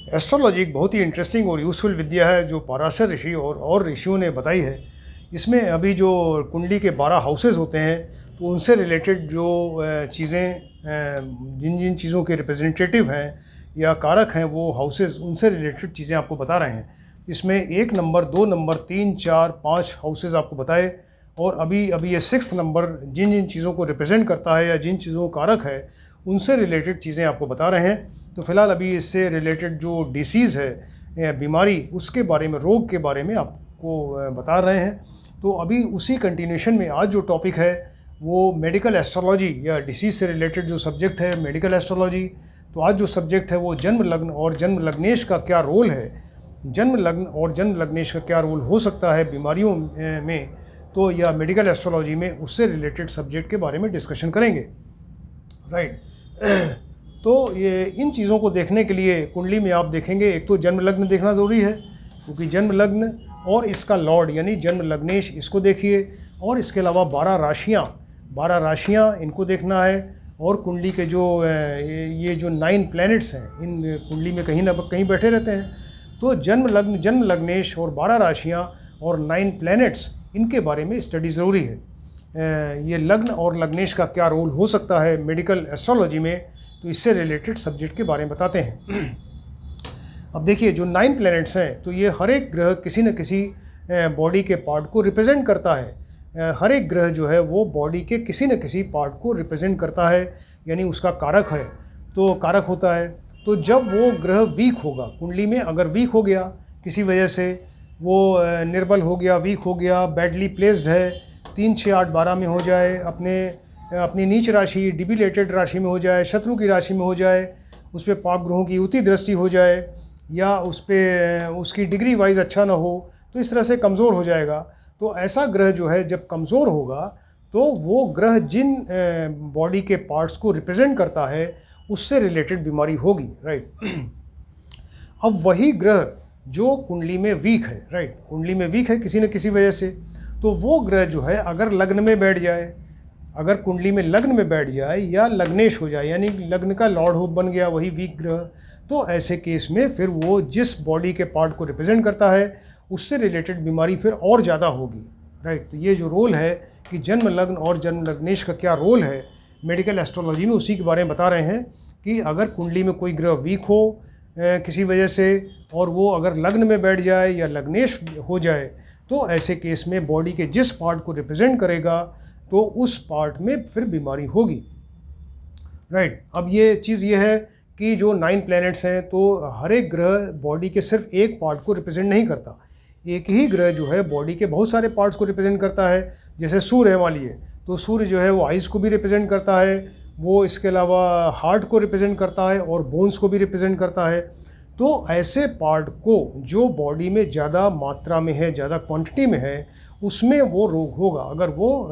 Astrology एक बहुत ही interesting और यूज़फुल विद्या है जो पराशर ऋषि और ऋषियों ने बताई है। इसमें अभी जो कुंडली के 12 हाउसेस होते हैं तो उनसे रिलेटेड जो चीज़ें जिन जिन चीज़ों के रिप्रेजेंटेटिव हैं या कारक हैं वो हाउसेस, उनसे रिलेटेड चीज़ें आपको बता रहे हैं। इसमें 1 नंबर, 2 नंबर, 3, 4, 5 हाउसेस आपको बताए और अभी अभी ये 6th नंबर जिन जिन चीज़ों को रिप्रेजेंट करता है या जिन चीज़ों का कारक है उनसे रिलेटेड चीज़ें आपको बता रहे हैं। तो फिलहाल अभी इससे रिलेटेड जो डिसीज़ है, बीमारी, उसके बारे में, रोग के बारे में आपको बता रहे हैं। तो अभी उसी कंटिन्यूशन में आज जो टॉपिक है वो मेडिकल एस्ट्रोलॉजी या डिसीज़ से रिलेटेड जो सब्जेक्ट है मेडिकल एस्ट्रोलॉजी। तो आज जो सब्जेक्ट है वो जन्म लग्न और जन्म लग्नेश का क्या रोल है, जन्म लग्न और जन्म लग्नेश का क्या रोल हो सकता है बीमारियों में, तो या मेडिकल एस्ट्रोलॉजी में, उससे रिलेटेड सब्जेक्ट के बारे में डिस्कशन करेंगे। राइट। तो ये इन चीज़ों को देखने के लिए कुंडली में आप देखेंगे, एक तो जन्म लग्न देखना ज़रूरी है क्योंकि जन्म लग्न और इसका लॉर्ड यानी जन्म लग्नेश, इसको देखिए। और इसके अलावा 12 राशियाँ इनको देखना है। और कुंडली के जो ये जो 9 प्लैनेट्स हैं इन कुंडली में कहीं ना कहीं बैठे रहते हैं। तो जन्म लग्न, जन्म लग्नेश और 12 राशियाँ और 9 प्लैनेट्स, इनके बारे में स्टडी ज़रूरी है। ये लग्न और लग्नेश का क्या रोल हो सकता है मेडिकल एस्ट्रोलॉजी में, तो इससे रिलेटेड सब्जेक्ट के बारे में बताते हैं। अब देखिए जो 9 प्लैनेट्स हैं तो ये हर एक ग्रह किसी न किसी बॉडी के पार्ट को रिप्रेजेंट करता है। हर एक ग्रह जो है वो बॉडी के किसी न किसी पार्ट को रिप्रेजेंट करता है, यानी उसका कारक है, तो कारक होता है। तो जब वो ग्रह वीक होगा कुंडली में, अगर वीक हो गया किसी वजह से, वो निर्बल हो गया, वीक हो गया, बैडली प्लेस्ड है, 3, 6, 8, 12 में हो जाए, अपनी नीच राशि, डिबिलेटेड राशि में हो जाए, शत्रु की राशि में हो जाए, उस पर पाप ग्रहों की युति दृष्टि हो जाए, या उस पर उसकी डिग्री वाइज अच्छा ना हो, तो इस तरह से कमज़ोर हो जाएगा। तो ऐसा ग्रह जो है जब कमज़ोर होगा तो वो ग्रह जिन बॉडी के पार्ट्स को रिप्रेजेंट करता है उससे रिलेटेड बीमारी होगी। राइट। अब वही ग्रह जो कुंडली में वीक है, राइट, कुंडली में वीक है किसी न किसी वजह से, तो वो ग्रह जो है अगर लग्न में बैठ जाए, अगर कुंडली में लग्न में बैठ जाए या लग्नेश हो जाए, यानी लग्न का लॉर्ड हो बन गया वही वीक ग्रह, तो ऐसे केस में फिर वो जिस बॉडी के पार्ट को रिप्रेजेंट करता है उससे रिलेटेड बीमारी फिर और ज़्यादा होगी। राइट। तो ये जो रोल है कि जन्म लग्न और जन्म लग्नेश का क्या रोल है मेडिकल एस्ट्रोलॉजी में, उसी के बारे में बता रहे हैं कि अगर कुंडली में कोई ग्रह वीक हो किसी वजह से और वो अगर लग्न में बैठ जाए या लग्नेश हो जाए, तो ऐसे केस में बॉडी के जिस पार्ट को रिप्रेजेंट करेगा तो उस पार्ट में फिर बीमारी होगी। राइट। अब ये चीज़ ये है कि जो 9 प्लैनेट्स हैं तो हर एक ग्रह बॉडी के सिर्फ एक पार्ट को रिप्रेजेंट नहीं करता, एक ही ग्रह जो है बॉडी के बहुत सारे पार्ट्स को रिप्रेजेंट करता है। जैसे सूर्य है मान लिए, तो सूर्य जो है वो आइज़ को भी रिप्रेजेंट करता है, वो इसके अलावा हार्ट को रिप्रेजेंट करता है और बोन्स को भी रिप्रेजेंट करता है। तो ऐसे पार्ट को जो बॉडी में ज़्यादा मात्रा में है, ज़्यादा क्वांटिटी में है, उसमें वो रोग होगा अगर वो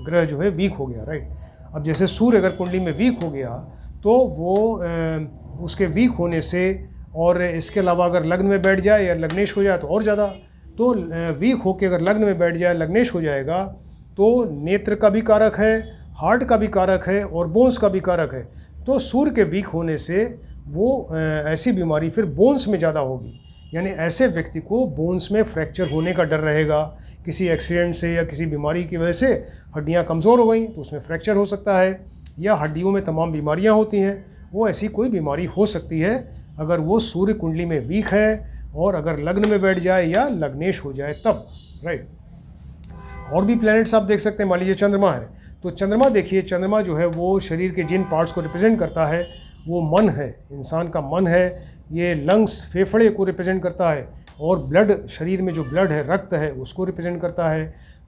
ग्रह जो है वीक हो गया। राइट। अब जैसे सूर्य अगर कुंडली में वीक हो गया तो वो उसके वीक होने से, और इसके अलावा अगर लग्न में बैठ जाए या लग्नेश हो जाए तो और ज़्यादा, तो वीक होकर अगर लग्न में बैठ जाए, लग्नेश हो जाएगा, तो नेत्र का भी कारक है, हार्ट का भी कारक है और बोन्स का भी कारक है। तो सूर्य के वीक होने से वो ऐसी बीमारी फिर बोन्स में ज़्यादा होगी, यानी ऐसे व्यक्ति को बोन्स में फ्रैक्चर होने का डर रहेगा। किसी एक्सीडेंट से या किसी बीमारी की वजह से हड्डियाँ कमज़ोर हो गई तो उसमें फ्रैक्चर हो सकता है, या हड्डियों में तमाम बीमारियाँ होती हैं, वो ऐसी कोई बीमारी हो सकती है अगर वो सूर्य कुंडली में वीक है और अगर लग्न में बैठ जाए या लग्नेश हो जाए तब। राइट। और भी प्लैनेट्स आप देख सकते हैं, मान लीजिए चंद्रमा है, तो चंद्रमा देखिए, चंद्रमा जो है वो शरीर के जिन पार्ट्स को रिप्रेजेंट करता है वो मन है, इंसान का मन है, ये लंग्स, फेफड़े को रिप्रेजेंट करता है, और ब्लड, शरीर में जो ब्लड है, रक्त है, उसको रिप्रेजेंट करता है।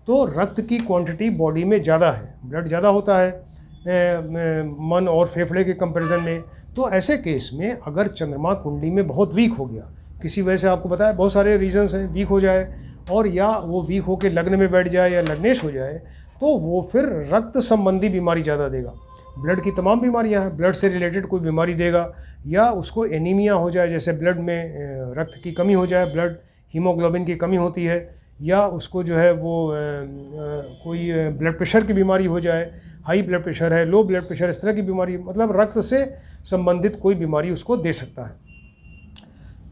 तो रक्त की क्वांटिटी बॉडी में ज़्यादा है, ब्लड ज़्यादा होता है मन और फेफड़े के कंपैरिजन में। तो ऐसे केस में अगर चंद्रमा कुंडली में बहुत वीक हो गया किसी वजह से, आपको बताया बहुत सारे रीजंस हैं, वीक हो जाए और या वो वीक होकर लग्न में बैठ जाए या लग्नेश हो जाए, तो वो फिर रक्त संबंधी बीमारी ज़्यादा देगा। ब्लड की तमाम बीमारियां हैं, ब्लड से रिलेटेड कोई बीमारी देगा, या उसको एनीमिया हो जाए, जैसे ब्लड में रक्त की कमी हो जाए, ब्लड हीमोग्लोबिन की कमी होती है, या उसको जो है वो कोई ब्लड प्रेशर की बीमारी हो जाए, हाई ब्लड प्रेशर है, लो ब्लड प्रेशर, इस तरह की बीमारी, मतलब रक्त से संबंधित कोई बीमारी उसको दे सकता है।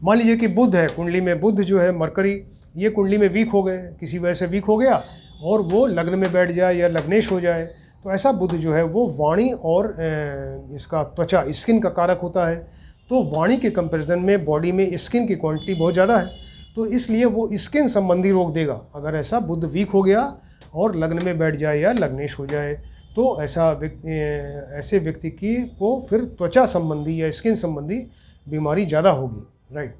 मान लीजिए कि बुध है, कुंडली में बुध जो है मरकरी, ये कुंडली में वीक हो गए, किसी वजह से वीक हो गया और वो लग्न में बैठ जाए या लग्नेश हो जाए, तो ऐसा बुध जो है वो वाणी और इसका त्वचा स्किन का कारक होता है। तो वाणी के कंपैरिजन में बॉडी में स्किन की क्वांटिटी बहुत ज़्यादा है, तो इसलिए वो स्किन संबंधी रोग देगा अगर ऐसा बुध वीक हो गया और लग्न में बैठ जाए या लग्नेश हो जाए। तो ऐसे व्यक्ति की को फिर त्वचा संबंधी या स्किन संबंधी बीमारी ज़्यादा होगी, राइट।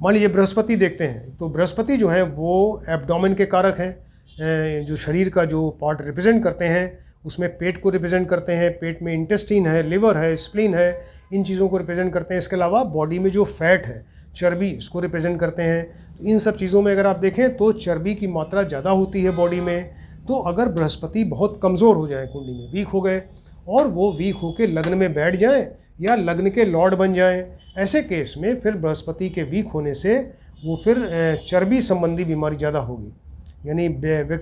मान लीजिए बृहस्पति देखते हैं, तो बृहस्पति जो है वो एब्डोमेन के कारक हैं, जो शरीर का जो पार्ट रिप्रेजेंट करते हैं उसमें पेट को रिप्रेजेंट करते हैं। पेट में इंटेस्टीन है, लिवर है, स्प्लीन है, इन चीज़ों को रिप्रेजेंट करते हैं। इसके अलावा बॉडी में जो फैट है, चर्बी, इसको रिप्रेजेंट करते हैं। तो इन सब चीज़ों में अगर आप देखें तो चर्बी की मात्रा ज़्यादा होती है बॉडी में। तो अगर बृहस्पति बहुत कमज़ोर हो जाए, कुंडली में वीक हो गए और वो वीक होकर लग्न में बैठ जाएं या लग्न के लॉर्ड बन जाएं, ऐसे केस में फिर बृहस्पति के वीक होने से वो फिर चर्बी संबंधी बीमारी ज़्यादा होगी। यानी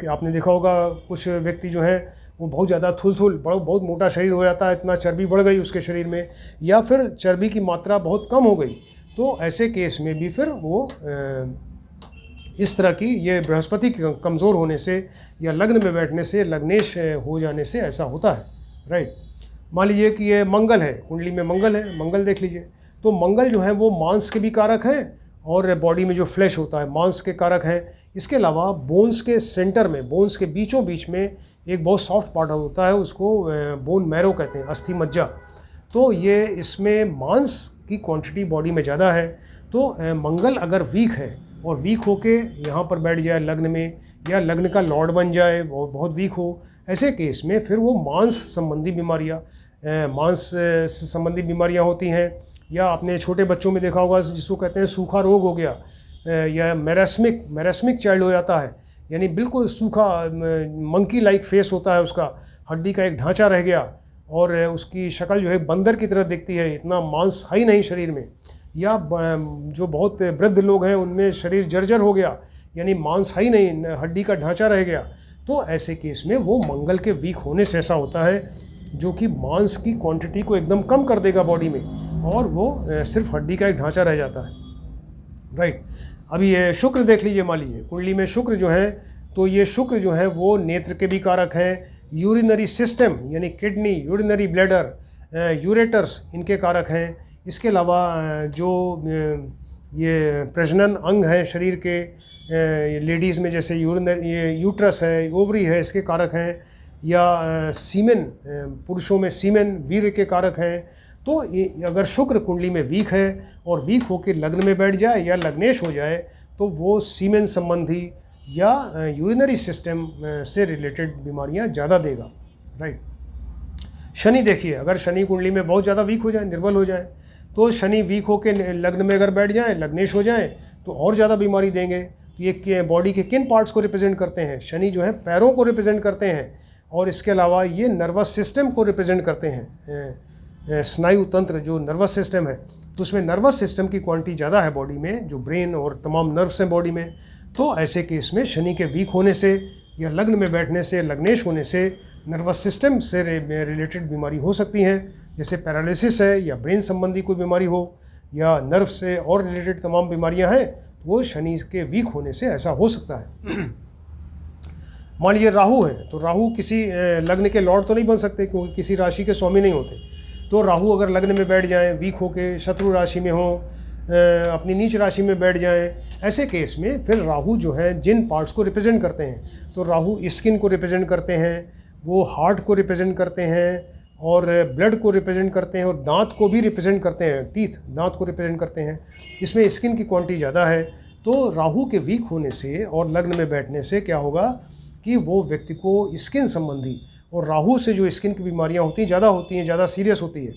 आपने देखा होगा कुछ व्यक्ति जो हैं वो बहुत ज़्यादा थुल बहुत मोटा शरीर हो जाता है, इतना चर्बी बढ़ गई उसके शरीर में, या फिर चर्बी की मात्रा बहुत कम हो गई। तो ऐसे केस में भी फिर वो इस तरह की ये बृहस्पति के कमज़ोर होने से या लग्न में बैठने से, लग्नेश हो जाने से ऐसा होता है, राइट। मान लीजिए कि ये मंगल है, कुंडली में मंगल है, मंगल देख लीजिए। तो मंगल जो है वो मांस के भी कारक हैं और बॉडी में जो फ्लैश होता है मांस के कारक हैं। इसके अलावा बोन्स के सेंटर में, बोन्स के बीचों बीच में एक बहुत सॉफ्ट पार्ट होता है, उसको बोन मैरो कहते हैं, अस्थि मज्जा। तो ये इसमें मांस की क्वांटिटी बॉडी में ज़्यादा है। तो मंगल अगर वीक है और वीक होके यहाँ पर बैठ जाए लग्न में या लग्न का लॉर्ड बन जाए, बहुत वीक हो, ऐसे केस में फिर वो मांस संबंधी बीमारियाँ संबंधी बीमारियाँ होती हैं। या आपने छोटे बच्चों में देखा होगा जिसको कहते हैं सूखा रोग हो गया, या मैरास्मिक चाइल्ड हो जाता है, यानी बिल्कुल सूखा मंकी लाइक फेस होता है उसका, हड्डी का एक ढांचा रह गया और उसकी शक्ल जो है बंदर की तरह दिखती है, इतना मांस है ही नहीं शरीर में। या जो बहुत वृद्ध लोग हैं उनमें शरीर जर्जर हो गया, यानी मांस है ही नहीं, हड्डी का ढांचा रह गया। तो ऐसे केस में वो मंगल के वीक होने से ऐसा होता है, जो कि मांस की क्वांटिटी को एकदम कम कर देगा बॉडी में और वो सिर्फ हड्डी का एक ढांचा रह जाता है, राइट। अभी ये शुक्र देख लीजिए, मान लीजिए कुंडली में शुक्र जो है, तो ये शुक्र जो है वो नेत्र के भी कारक हैं, यूरिनरी सिस्टम यानी किडनी, यूरिनरी ब्लैडर, यूरेटर्स, इनके कारक हैं। इसके अलावा जो ये प्रजनन अंग हैं शरीर के, लेडीज़ में जैसे ये यूट्रस है, ओवरी है, इसके कारक हैं। या सीमेन, पुरुषों में सीमेन, वीर्य के कारक हैं। तो अगर शुक्र कुंडली में वीक है और वीक होकर लग्न में बैठ जाए या लग्नेश हो जाए तो वो सीमेन संबंधी या यूरिनरी सिस्टम से रिलेटेड बीमारियां ज़्यादा देगा, राइट। शनि देखिए, अगर शनि कुंडली में बहुत ज़्यादा वीक हो जाए, निर्बल हो जाए, तो शनि वीक होकर लग्न में अगर बैठ जाए, लग्नेश हो जाए, तो और ज़्यादा बीमारी देंगे। ये बॉडी के किन पार्ट्स को रिप्रेजेंट करते हैं? शनि जो है पैरों को रिप्रेजेंट करते हैं और इसके अलावा ये नर्वस सिस्टम को रिप्रेजेंट करते हैं। स्नायु तंत्र जो नर्वस सिस्टम है, तो उसमें नर्वस सिस्टम की क्वांटिटी ज़्यादा है बॉडी में, जो ब्रेन और तमाम नर्व्स हैं बॉडी में। तो ऐसे केस में शनि के वीक होने से या लग्न में बैठने से, लग्नेश होने से नर्वस सिस्टम से रिलेटेड बीमारी हो सकती हैं, जैसे पैरालिसिस है या ब्रेन संबंधी कोई बीमारी हो या नर्व से और रिलेटेड तमाम बीमारियां हैं, वो शनि के वीक होने से ऐसा हो सकता है। मान लीजिए राहु है, तो राहु किसी लग्न के लॉर्ड तो नहीं बन सकते क्योंकि किसी राशि के स्वामी नहीं होते। तो राहु अगर लग्न में बैठ जाएं, वीक होके शत्रु राशि में हो, अपनी नीच राशि में बैठ जाएं, ऐसे केस में फिर राहु जो है जिन पार्ट्स को रिप्रेजेंट करते हैं, तो राहु स्किन को रिप्रेजेंट करते हैं, वो हार्ट को रिप्रेजेंट करते हैं और ब्लड को रिप्रेजेंट करते हैं और दांत को भी रिप्रेजेंट करते हैं, टीथ, दांत को रिप्रेजेंट करते हैं। इसमें स्किन की क्वांटिटी ज़्यादा है। तो राहु के वीक होने से और लग्न में बैठने से क्या होगा कि वो व्यक्ति को स्किन संबंधी, और राहु से जो स्किन की बीमारियां होती हैं ज़्यादा सीरियस होती है,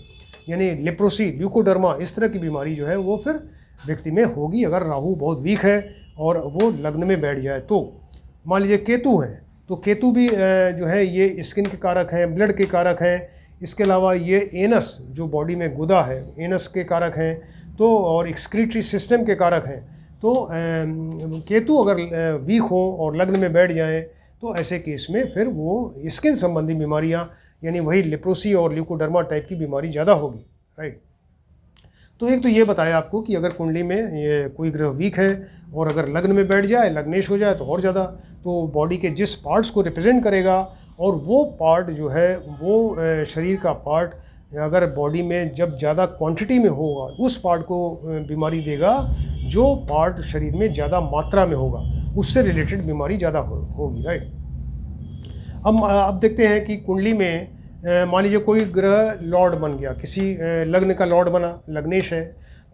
यानी लेप्रोसी, ल्यूकोडर्मा, इस तरह की बीमारी जो है वो फिर व्यक्ति में होगी अगर राहु बहुत वीक है और वो लग्न में बैठ जाए। तो मान लीजिए केतु है, तो केतु भी जो है ये स्किन के कारक हैं, ब्लड के कारक हैं। इसके अलावा ये एनस, जो बॉडी में गुदा है, एनस के कारक हैं, तो और एक्सक्रीटरी सिस्टम के कारक हैं। तो केतु अगर वीक हो और लग्न में बैठ जाए तो ऐसे केस में फिर वो स्किन संबंधी बीमारियां, यानी वही लेप्रोसी और ल्यूकोडर्मा टाइप की बीमारी ज़्यादा होगी, राइट। तो एक तो ये बताया आपको कि अगर कुंडली में ये कोई ग्रह वीक है और अगर लग्न में बैठ जाए, लग्नेश हो जाए तो और ज़्यादा, तो बॉडी के जिस पार्ट्स को रिप्रेजेंट करेगा और वो पार्ट जो है वो शरीर का पार्ट अगर बॉडी में जब ज़्यादा क्वांटिटी में होगा उस पार्ट को बीमारी देगा, जो पार्ट शरीर में ज़्यादा मात्रा में होगा उससे रिलेटेड बीमारी ज़्यादा होगी, राइट। अब देखते हैं कि कुंडली में मान लीजिए कोई ग्रह लॉर्ड बन गया, किसी लग्न का लॉर्ड बना, लग्नेश है,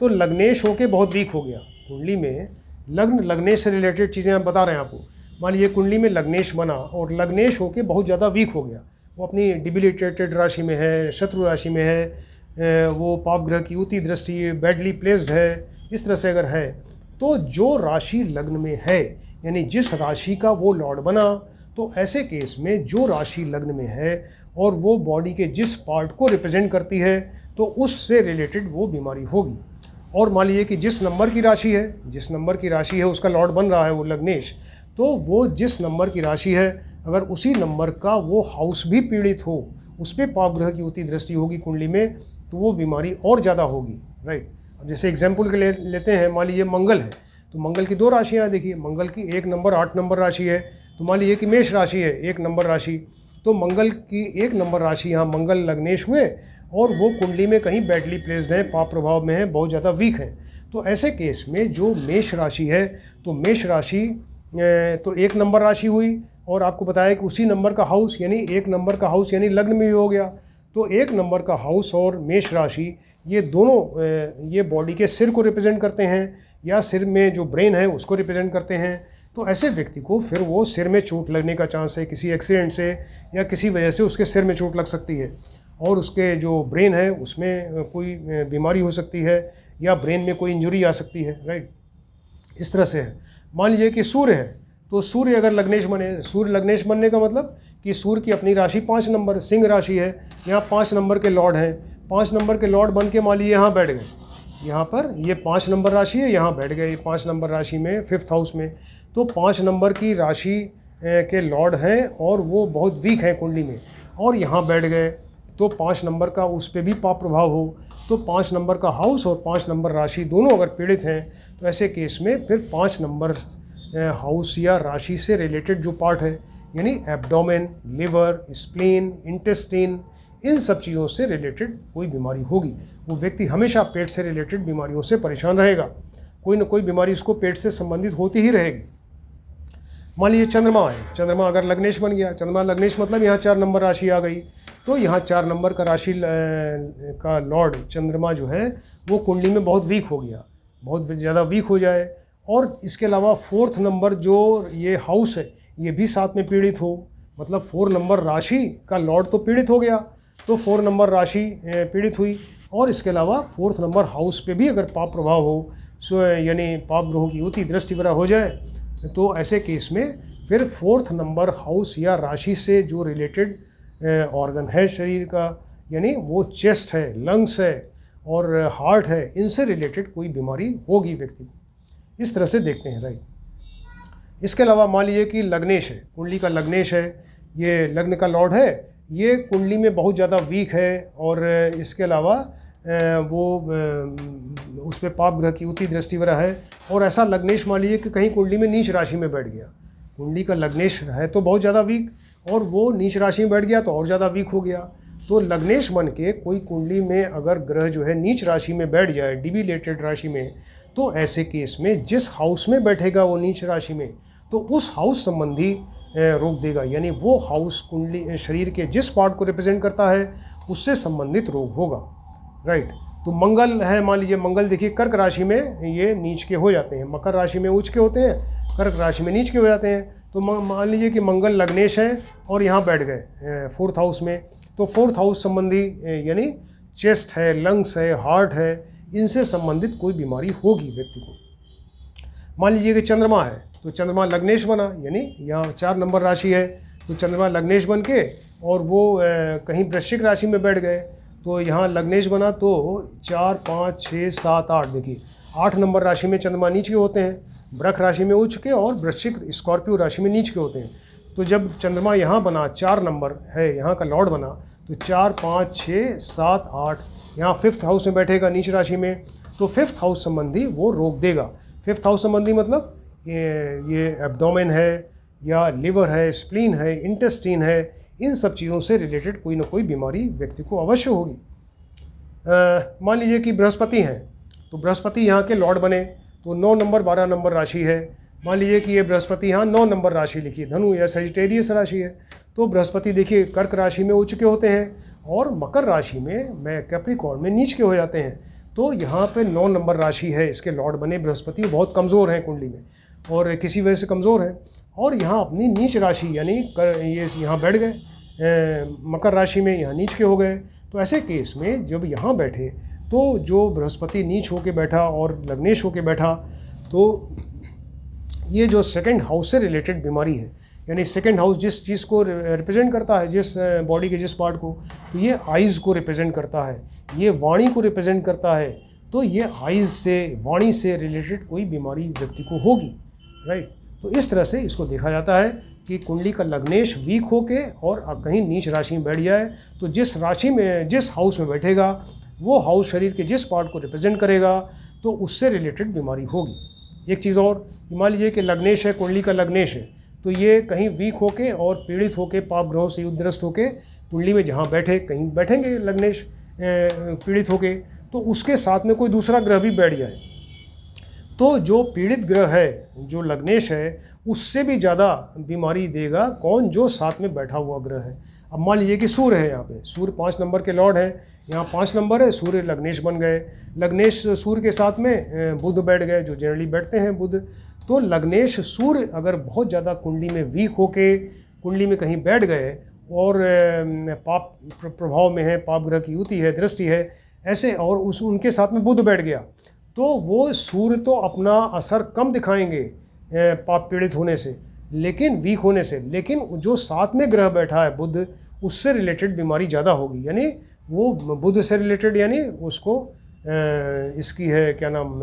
तो लग्नेश होके बहुत वीक हो गया। कुंडली में लग्नेश से रिलेटेड चीज़ें हम बता रहे हैं आपको। मान लीजिए कुंडली में लग्नेश बना और लग्नेश होके बहुत ज़्यादा वीक हो गया, वो अपनी डिबिलिटेटेड राशि में है, शत्रु राशि में है, वो पाप ग्रह की युति दृष्टि बैडली प्लेस्ड है, इस तरह से अगर है, तो जो राशि लग्न में है यानी जिस राशि का वो लॉर्ड बना, तो ऐसे केस में जो राशि लग्न में है और वो बॉडी के जिस पार्ट को रिप्रेजेंट करती है तो उससे रिलेटेड वो बीमारी होगी। और मान लीजिए कि जिस नंबर की राशि है उसका लॉर्ड बन रहा है वो लग्नेश, तो वो जिस नंबर की राशि है अगर उसी नंबर का वो हाउस भी पीड़ित हो, उस पर पाप ग्रह की युति दृष्टि होगी कुंडली में, तो वो बीमारी और ज़्यादा होगी, राइट। अब जैसे एग्जाम्पल के लेते हैं, मान लीजिए मंगल है, तो मंगल की 2 राशियाँ हैं। देखिए मंगल की 1 नंबर 8 नंबर राशि है, तो मान लीजिए कि मेष राशि है 1 नंबर राशि, तो मंगल की 1 नंबर राशि यहाँ मंगल लग्नेश हुए और वो कुंडली में कहीं बैडली प्लेस्ड है, पाप प्रभाव में है, बहुत ज़्यादा वीक है। तो ऐसे केस में जो मेष राशि है, तो मेष राशि तो 1 नंबर राशि हुई और आपको बताया कि उसी नंबर का हाउस यानी 1 नंबर का हाउस यानी लग्न में भी हो गया, तो 1 नंबर का हाउस और मेष राशि ये दोनों ये बॉडी के सिर को रिप्रेजेंट करते हैं या सिर में जो ब्रेन है उसको रिप्रेजेंट करते हैं। तो ऐसे व्यक्ति को फिर वो सिर में चोट लगने का चांस है, किसी एक्सीडेंट से या किसी वजह से उसके सिर में चोट लग सकती है और उसके जो ब्रेन है उसमें कोई बीमारी हो सकती है या ब्रेन में कोई इंजरी आ सकती है, राइट। इस तरह से है। मान लीजिए कि सूर्य है, तो सूर्य अगर लग्नेश बने, सूर्य लग्नेश बनने का मतलब कि सूर्य की अपनी राशि 5 नंबर सिंह राशि है, यहाँ 5 नंबर के लॉर्ड हैं, 5 नंबर के लॉर्ड बन के मान लीजिए यहाँ बैठ गए, यहाँ पर ये 5 नंबर राशि है, यहाँ बैठ गए 5 नंबर राशि में 5th हाउस में, तो 5 नंबर की राशि के लॉर्ड हैं और वो बहुत वीक हैं कुंडली में और यहाँ बैठ गए, तो 5 नंबर का उस पर भी पाप प्रभाव हो, तो 5 नंबर का हाउस और 5 नंबर राशि दोनों अगर पीड़ित हैं, तो ऐसे केस में फिर 5 नंबर हाउस या राशि से रिलेटेड जो पार्ट है यानी एब्डोमेन, लिवर, स्प्लीन, इंटेस्टाइन, इन सब चीज़ों से रिलेटेड कोई बीमारी होगी। वो व्यक्ति हमेशा पेट से रिलेटेड बीमारियों से परेशान रहेगा, कोई ना कोई बीमारी उसको पेट से संबंधित होती ही रहेगी। मान लीजिए चंद्रमा है, चंद्रमा अगर लग्नेश बन गया, चंद्रमा लग्नेश मतलब यहाँ 4 नंबर राशि आ गई, तो यहाँ 4 नंबर का राशि का लॉर्ड चंद्रमा जो है वो कुंडली में बहुत वीक हो गया, बहुत ज़्यादा वीक हो जाए और इसके अलावा 4th नंबर जो ये हाउस है ये भी साथ में पीड़ित हो, मतलब 4 नंबर राशि का लॉर्ड तो पीड़ित हो गया, तो 4 नंबर राशि पीड़ित हुई और इसके अलावा 4th नंबर हाउस पे भी अगर पाप प्रभाव हो, सो यानी पाप ग्रहों की युति दृष्टि वगैरह हो जाए, तो ऐसे केस में फिर 4th नंबर हाउस या राशि से जो रिलेटेड ऑर्गन है शरीर का, यानी वो चेस्ट है, लंग्स है और हार्ट है, इनसे रिलेटेड कोई बीमारी होगी व्यक्ति को। इस तरह से देखते हैं, राइट। इसके अलावा मान लीजिए कि लग्नेश है, कुंडली का लग्नेश है, ये लग्न का लॉर्ड है, ये कुंडली में बहुत ज़्यादा वीक है और इसके अलावा वो उस पर पाप ग्रह की युति दृष्टि वगैरह है और ऐसा लग्नेश मान लीजिए कि कहीं कुंडली में नीच राशि में बैठ गया, कुंडली का लग्नेश है तो बहुत ज़्यादा वीक और वो नीच राशि में बैठ गया तो और ज़्यादा वीक हो गया। तो लग्नेश बन के कोई कुंडली में अगर ग्रह जो है नीच राशि में बैठ जाए, डिबिलेटेड राशि में, तो ऐसे केस में जिस हाउस में बैठेगा वो नीच राशि में, तो उस हाउस संबंधी रोग देगा, यानी वो हाउस कुंडली शरीर के जिस पार्ट को रिप्रेजेंट करता है उससे संबंधित रोग होगा, राइट। तो मंगल है, मान लीजिए मंगल देखिए कर्क राशि में ये नीच के हो जाते हैं, मकर राशि में उच्च के होते हैं, कर्क राशि में नीच के हो जाते हैं। तो मान लीजिए कि मंगल लग्नेश है और यहाँ बैठ गए 4th हाउस में, तो 4th हाउस संबंधी यानी चेस्ट है, लंग्स है, हार्ट है, इनसे संबंधित कोई बीमारी होगी व्यक्ति को। मान लीजिए कि चंद्रमा है, तो चंद्रमा लग्नेश बना, यानी यहाँ 4 नंबर राशि है, तो चंद्रमा लग्नेश बन के और वो कहीं वृश्चिक राशि में बैठ गए, तो यहाँ लग्नेश बना, तो 4, 5, 6, 7, 8 देखिए 8 नंबर राशि में चंद्रमा नीच के होते हैं, वृक राशि में उच्च के और वृश्चिक स्कॉर्पियो राशि में नीच के होते हैं। तो जब चंद्रमा यहाँ बना 4 नंबर है, यहाँ का लॉर्ड बना, तो 4, 5, 6, 7, 8 यहाँ 5th हाउस में बैठेगा नीच राशि में, तो 5th हाउस संबंधी वो रोक देगा। 5th हाउस संबंधी मतलब ये एब्डोमेन है या लिवर है, स्प्लीन है, इंटेस्टीन है, इन सब चीज़ों से रिलेटेड कोई ना कोई बीमारी व्यक्ति को अवश्य होगी। मान लीजिए कि बृहस्पति हैं, तो बृहस्पति यहाँ के लॉर्ड बने, तो 9 नंबर 12 नंबर राशि है। मान लीजिए कि ये बृहस्पति यहाँ 9 नंबर राशि लिखी, धनु या सजिटेरियस राशि है, तो बृहस्पति देखिए कर्क राशि में उच्च के होते हैं और मकर राशि में कैप्रिकॉर्न में नीच के हो जाते हैं। तो यहाँ पे 9 नंबर राशि है, इसके लॉर्ड बने बृहस्पति, बहुत कमज़ोर हैं कुंडली में और किसी वजह से कमज़ोर हैं, और यहाँ अपनी नीच राशि यानी ये यहाँ बैठ गए मकर राशि में, यहाँ नीच के हो गए। तो ऐसे केस में जब यहाँ बैठे तो जो बृहस्पति नीच होके बैठा और लग्नेश होके बैठा, तो ये जो सेकंड हाउस से रिलेटेड बीमारी है, यानी सेकंड हाउस जिस चीज़ को रिप्रेजेंट करता है, जिस बॉडी के जिस पार्ट को, तो ये आइज़ को रिप्रेजेंट करता है, ये वाणी को रिप्रेजेंट करता है। तो ये आइज़ से, वाणी से रिलेटेड कोई बीमारी व्यक्ति को होगी, राइट। तो इस तरह से इसको देखा जाता है कि कुंडली का लग्नेश वीक होके और कहीं नीच राशि में बैठ जाए, तो जिस राशि में, जिस हाउस में बैठेगा वो हाउस शरीर के जिस पार्ट को रिप्रेजेंट करेगा, तो उससे रिलेटेड बीमारी होगी। एक चीज़ और, मान लीजिए कि लग्नेश है, कुंडली का लग्नेश है, तो ये कहीं वीक होके और पीड़ित होके पाप ग्रहों से युद्धग्रस्त होके कुंडली में जहाँ बैठे, कहीं बैठेंगे लग्नेश पीड़ित होके, तो उसके साथ में कोई दूसरा ग्रह भी बैठ जाए, तो जो पीड़ित ग्रह है, जो लग्नेश है, उससे भी ज़्यादा बीमारी देगा कौन, जो साथ में बैठा हुआ ग्रह है। अब मान लीजिए कि सूर्य है, यहाँ पे सूर्य 5 नंबर के लॉर्ड है, यहाँ 5 नंबर है, सूर्य लग्नेश बन गए, लग्नेश सूर्य के साथ में बुध बैठ गए, जो जनरली बैठते हैं बुध। तो लग्नेश सूर्य अगर बहुत ज़्यादा कुंडली में वीक होके कुंडली में कहीं बैठ गए और पाप प्रभाव में है, पाप ग्रह की युति है, दृष्टि है ऐसे, और उनके साथ में बुध बैठ गया, तो वो सूर्य तो अपना असर कम दिखाएंगे पाप पीड़ित होने से, लेकिन वीक होने से, लेकिन जो साथ में ग्रह बैठा है बुध, उससे रिलेटेड बीमारी ज़्यादा होगी। यानी वो बुध से रिलेटेड, यानी उसको इसकी है क्या नाम,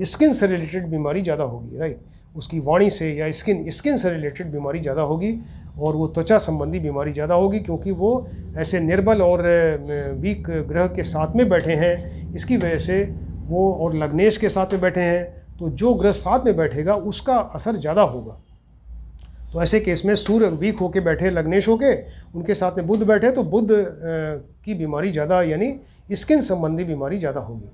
स्किन से रिलेटेड बीमारी ज़्यादा होगी, राइट। उसकी वाणी से या स्किन से रिलेटेड बीमारी ज़्यादा होगी, और वो त्वचा संबंधी बीमारी ज़्यादा होगी, क्योंकि वो ऐसे निर्बल और वीक ग्रह के साथ में बैठे हैं। इसकी वजह से वो, और लग्नेश के साथ में बैठे हैं, तो जो ग्रह साथ में बैठेगा उसका असर ज़्यादा होगा। तो ऐसे केस में सूर्य वीक होके बैठे, लग्नेश होके, उनके साथ में बुध बैठे, तो बुध की बीमारी ज़्यादा, यानी स्किन संबंधी बीमारी ज़्यादा होगी।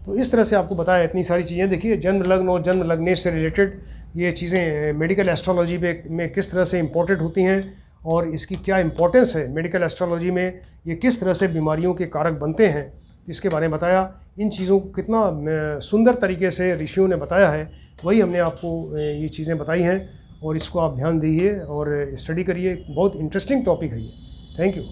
तो इस तरह से आपको बताया इतनी सारी चीज़ें। देखिए जन्म लग्न और जन्म लग्नेश से रिलेटेड ये चीज़ें मेडिकल एस्ट्रोलॉजी में किस तरह से इम्पोर्टेंट होती हैं, और इसकी क्या इम्पोर्टेंस है मेडिकल एस्ट्रोलॉजी में, ये किस तरह से बीमारियों के कारक बनते हैं, इसके बारे में बताया। इन चीज़ों को कितना सुंदर तरीके से ऋषियों ने बताया है, वही हमने आपको ये चीज़ें बताई हैं, और इसको आप ध्यान दीजिए और स्टडी करिए। बहुत इंटरेस्टिंग टॉपिक है ये। Thank you.